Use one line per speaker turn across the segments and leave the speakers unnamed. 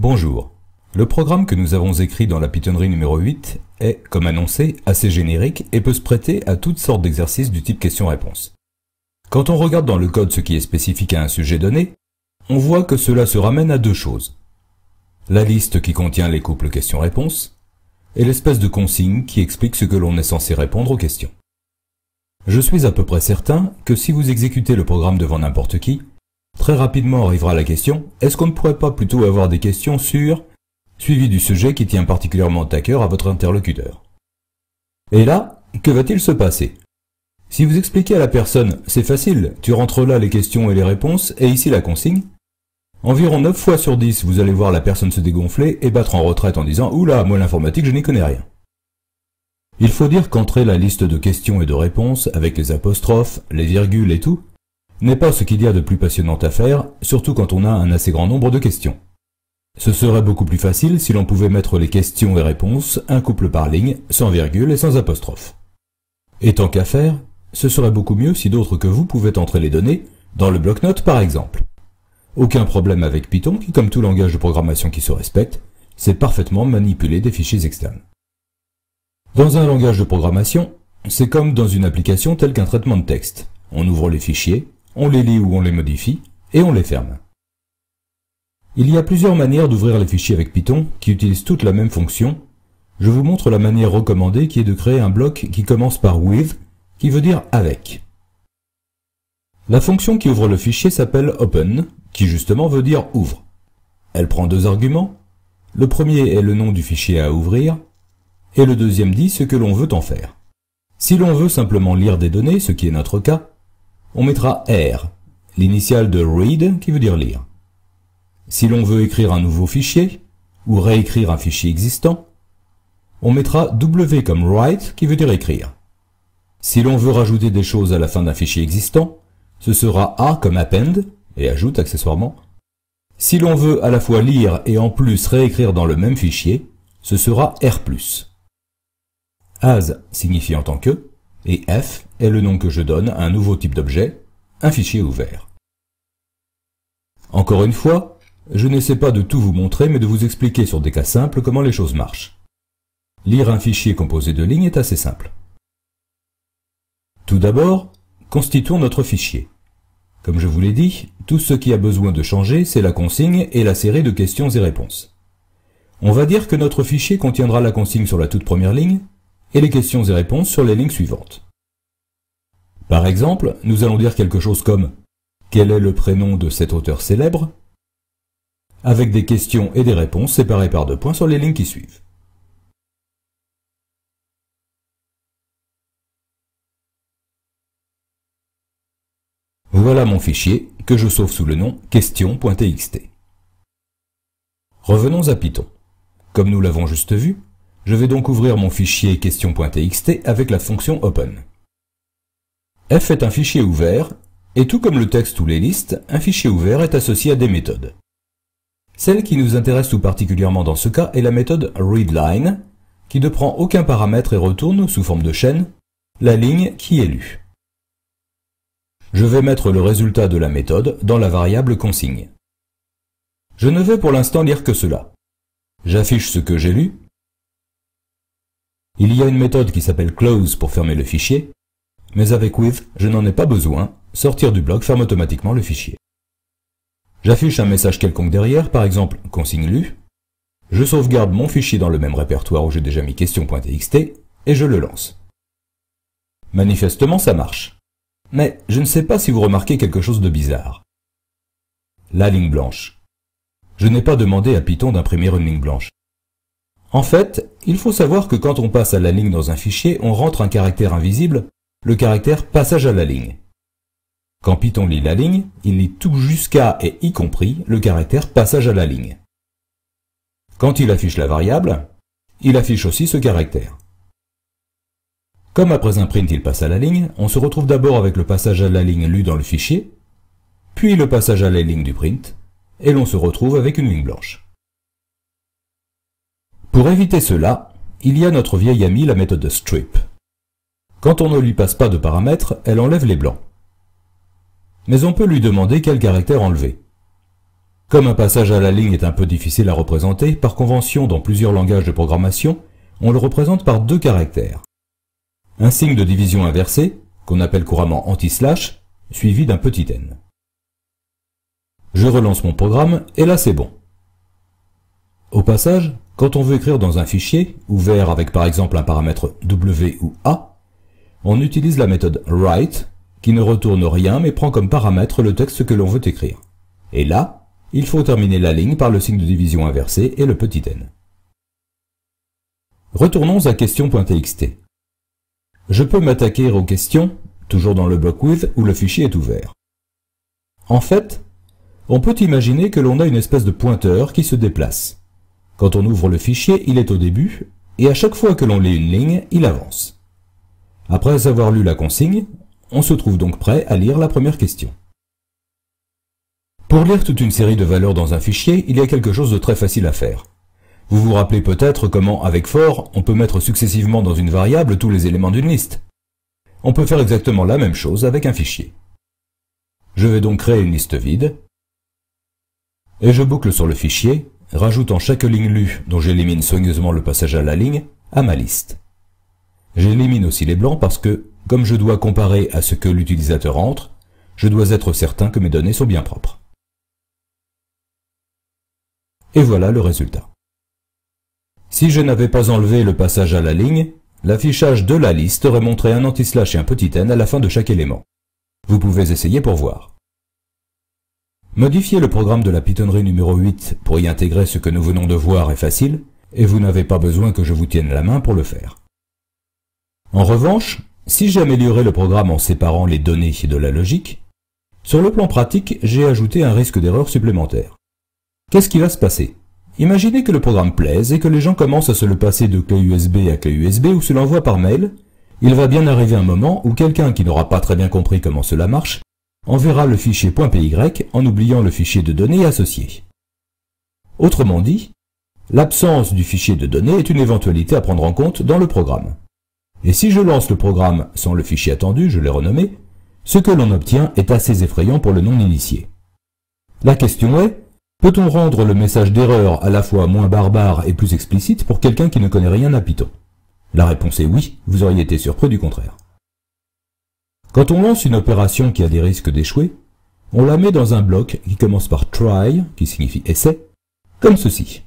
Bonjour. Le programme que nous avons écrit dans la Pythonnerie numéro 8 est, comme annoncé, assez générique et peut se prêter à toutes sortes d'exercices du type question-réponse. Quand on regarde dans le code ce qui est spécifique à un sujet donné, on voit que cela se ramène à deux choses. La liste qui contient les couples questions-réponses et l'espèce de consigne qui explique ce que l'on est censé répondre aux questions. Je suis à peu près certain que si vous exécutez le programme devant n'importe qui, très rapidement arrivera la question « Est-ce qu'on ne pourrait pas plutôt avoir des questions sur… » suivi du sujet qui tient particulièrement à cœur à votre interlocuteur. Et là, que va-t-il se passer? Si vous expliquez à la personne « C'est facile, tu rentres là les questions et les réponses, et ici la consigne », environ 9 fois sur 10, vous allez voir la personne se dégonfler et battre en retraite en disant « Oula, moi l'informatique, je n'y connais rien ». Il faut dire qu'entrer la liste de questions et de réponses, avec les apostrophes, les virgules et tout, n'est pas ce qu'il y a de plus passionnant à faire, surtout quand on a un assez grand nombre de questions. Ce serait beaucoup plus facile si l'on pouvait mettre les questions et réponses, un couple par ligne, sans virgule et sans apostrophe. Et tant qu'à faire, ce serait beaucoup mieux si d'autres que vous pouvaient entrer les données, dans le bloc-notes par exemple. Aucun problème avec Python qui, comme tout langage de programmation qui se respecte, sait parfaitement manipuler des fichiers externes. Dans un langage de programmation, c'est comme dans une application telle qu'un traitement de texte. On ouvre les fichiers, on les lit ou on les modifie, et on les ferme. Il y a plusieurs manières d'ouvrir les fichiers avec Python qui utilisent toutes la même fonction. Je vous montre la manière recommandée qui est de créer un bloc qui commence par with, qui veut dire avec. La fonction qui ouvre le fichier s'appelle open, qui justement veut dire ouvre. Elle prend deux arguments. Le premier est le nom du fichier à ouvrir, et le deuxième dit ce que l'on veut en faire. Si l'on veut simplement lire des données, ce qui est notre cas, on mettra R, l'initiale de read qui veut dire lire. Si l'on veut écrire un nouveau fichier, ou réécrire un fichier existant, on mettra W comme write qui veut dire écrire. Si l'on veut rajouter des choses à la fin d'un fichier existant, ce sera A comme append, et ajoute accessoirement. Si l'on veut à la fois lire et en plus réécrire dans le même fichier, ce sera R+. As signifie en tant que, et F est le nom que je donne à un nouveau type d'objet, un fichier ouvert. Encore une fois, je n'essaie pas de tout vous montrer, mais de vous expliquer sur des cas simples comment les choses marchent. Lire un fichier composé de lignes est assez simple. Tout d'abord, constituons notre fichier. Comme je vous l'ai dit, tout ce qui a besoin de changer, c'est la consigne et la série de questions et réponses. On va dire que notre fichier contiendra la consigne sur la toute première ligne, et les questions et réponses sur les lignes suivantes. Par exemple, nous allons dire quelque chose comme « Quel est le prénom de cet auteur célèbre ?» avec des questions et des réponses séparées par deux points sur les lignes qui suivent. Voilà mon fichier, que je sauve sous le nom question.txt. Revenons à Python. Comme nous l'avons juste vu, je vais donc ouvrir mon fichier question.txt avec la fonction open. F est un fichier ouvert, et tout comme le texte ou les listes, un fichier ouvert est associé à des méthodes. Celle qui nous intéresse tout particulièrement dans ce cas est la méthode readLine, qui ne prend aucun paramètre et retourne, sous forme de chaîne, la ligne qui est lue. Je vais mettre le résultat de la méthode dans la variable consigne. Je ne vais pour l'instant lire que cela. J'affiche ce que j'ai lu. Il y a une méthode qui s'appelle close pour fermer le fichier, mais avec with, je n'en ai pas besoin, sortir du bloc ferme automatiquement le fichier. J'affiche un message quelconque derrière, par exemple consigne lue. Je sauvegarde mon fichier dans le même répertoire où j'ai déjà mis question.txt et je le lance. Manifestement, ça marche. Mais je ne sais pas si vous remarquez quelque chose de bizarre. La ligne blanche. Je n'ai pas demandé à Python d'imprimer une ligne blanche. En fait, il faut savoir que quand on passe à la ligne dans un fichier, on rentre un caractère invisible, le caractère passage à la ligne. Quand Python lit la ligne, il lit tout jusqu'à et y compris le caractère passage à la ligne. Quand il affiche la variable, il affiche aussi ce caractère. Comme après un print il passe à la ligne, on se retrouve d'abord avec le passage à la ligne lu dans le fichier, puis le passage à la ligne du print, et l'on se retrouve avec une ligne blanche. Pour éviter cela, il y a notre vieille amie la méthode strip. Quand on ne lui passe pas de paramètres, elle enlève les blancs. Mais on peut lui demander quel caractère enlever. Comme un passage à la ligne est un peu difficile à représenter, par convention dans plusieurs langages de programmation, on le représente par 2 caractères. Un signe de division inversé, qu'on appelle couramment anti-slash, suivi d'un petit n. Je relance mon programme, et là c'est bon. Au passage, quand on veut écrire dans un fichier, ouvert avec par exemple un paramètre W ou A, on utilise la méthode write, qui ne retourne rien mais prend comme paramètre le texte que l'on veut écrire. Et là, il faut terminer la ligne par le signe de division inversé et le petit n. Retournons à question.txt. Je peux m'attaquer aux questions, toujours dans le bloc with où le fichier est ouvert. En fait, on peut imaginer que l'on a une espèce de pointeur qui se déplace. Quand on ouvre le fichier, il est au début, et à chaque fois que l'on lit une ligne, il avance. Après avoir lu la consigne, on se trouve donc prêt à lire la première question. Pour lire toute une série de valeurs dans un fichier, il y a quelque chose de très facile à faire. Vous vous rappelez peut-être comment, avec for, on peut mettre successivement dans une variable tous les éléments d'une liste. On peut faire exactement la même chose avec un fichier. Je vais donc créer une liste vide, et je boucle sur le fichier, rajoutant chaque ligne lue, dont j'élimine soigneusement le passage à la ligne, à ma liste. J'élimine aussi les blancs parce que, comme je dois comparer à ce que l'utilisateur entre, je dois être certain que mes données sont bien propres. Et voilà le résultat. Si je n'avais pas enlevé le passage à la ligne, l'affichage de la liste aurait montré un anti-slash et un petit n à la fin de chaque élément. Vous pouvez essayer pour voir. Modifier le programme de la Pythonnerie numéro 8 pour y intégrer ce que nous venons de voir est facile, et vous n'avez pas besoin que je vous tienne la main pour le faire. En revanche, si j'améliorais le programme en séparant les données de la logique, sur le plan pratique, j'ai ajouté un risque d'erreur supplémentaire. Qu'est-ce qui va se passer? Imaginez que le programme plaise et que les gens commencent à se le passer de clé USB à clé USB ou se l'envoient par mail. Il va bien arriver un moment où quelqu'un qui n'aura pas très bien compris comment cela marche enverra le fichier .py en oubliant le fichier de données associé. Autrement dit, l'absence du fichier de données est une éventualité à prendre en compte dans le programme. Et si je lance le programme sans le fichier attendu, je l'ai renommé, ce que l'on obtient est assez effrayant pour le non-initié. La question est, peut-on rendre le message d'erreur à la fois moins barbare et plus explicite pour quelqu'un qui ne connaît rien à Python? La réponse est oui, vous auriez été surpris du contraire. Quand on lance une opération qui a des risques d'échouer, on la met dans un bloc qui commence par try, qui signifie essai, comme ceci.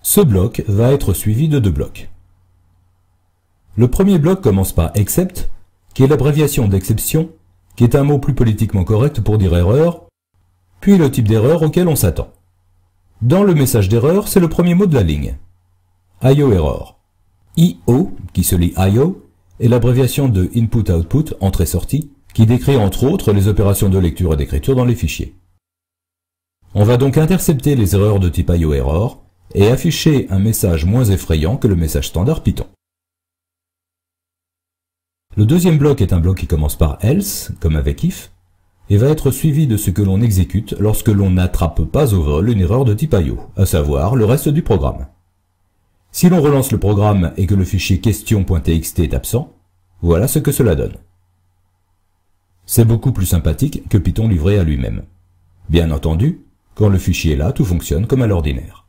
Ce bloc va être suivi de 2 blocs. Le premier bloc commence par except, qui est l'abréviation d'exception, qui est un mot plus politiquement correct pour dire erreur, puis le type d'erreur auquel on s'attend. Dans le message d'erreur, c'est le premier mot de la ligne. IO error. IO, qui se lit IO, est l'abréviation de Input-Output, entrée-sortie, qui décrit entre autres les opérations de lecture et d'écriture dans les fichiers. On va donc intercepter les erreurs de type IO error et afficher un message moins effrayant que le message standard Python. Le deuxième bloc est un bloc qui commence par else, comme avec if, et va être suivi de ce que l'on exécute lorsque l'on n'attrape pas au vol une erreur de type IO, à savoir le reste du programme. Si l'on relance le programme et que le fichier question.txt est absent, voilà ce que cela donne. C'est beaucoup plus sympathique que Python livré à lui-même. Bien entendu, quand le fichier est là, tout fonctionne comme à l'ordinaire.